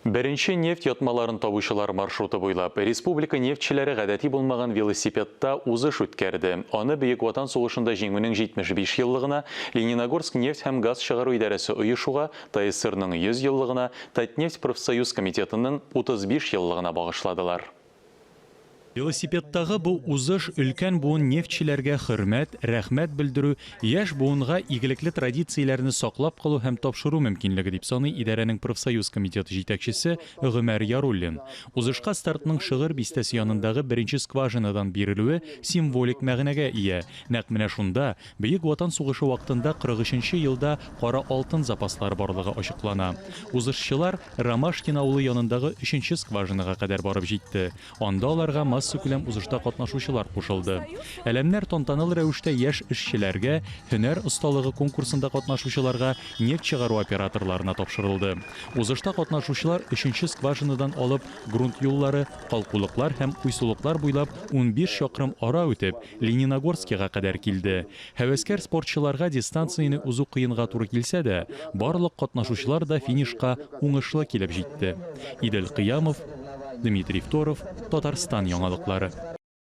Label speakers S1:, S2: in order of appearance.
S1: Беренче нефть ятмаларын табучылар маршруты буйлап, республика нефтчиләре гадәти булмаган велосипедта узыш үткәрде. Аны Бөек Ватан сугышында җиңүнең 75 еллыгына, Лениногорск нефть һәм газ чыгару идарәсе оешуга, ТСРның 100 еллыгына, Татнефть профсоюз комитетының 35 еллыгына багышладылар.
S2: Велосипедтагы бу узыш өлкән буын нефтчиләргә хөрмәт, рәхмәт белдерү, яшь буынга игелекле традицияләрне саклап калу һәм тапшыру мөмкинлеге дип саный идарәнең профсоюз комитеты җитәкчесе Гомәр Яруллин. Узышка стартның Шыгыр бистәсе янындагы беренче скважинадан бирелүе символик мәгънәгә ия. Нәкъ менә шунда Бөек Ватан сугышы вакытында 43 елда кара алтын запаслары барлыгы ачыклана. Узышчылар Ромашкин авылы янындагы 3нче скважинага кадәр барып җитте. Анда аларга массакүләм узышта катнашучылар кушылды. Әлемнәр тантаналы рәвештә яшь эшчеләргә, һөнәр осталыгы конкурсында катнашучыларга, нефть чыгару операторларына тапшырылды. Узышта катнашучылар 3нче скважинадан алып, грунт юллары, калкулыклар һәм уйсулыклар буйлап 15 чакрым ара үтеп, Лениногорскига кадәр килде. Һәвәскәр спортчыларга дистанцияны узу кыенга туры килсә дә, барлык катнашучылар да финишка уңышлы килеп җитте. Идел Кыямов, Дмитрий Второв, Татарстан яңалыклары.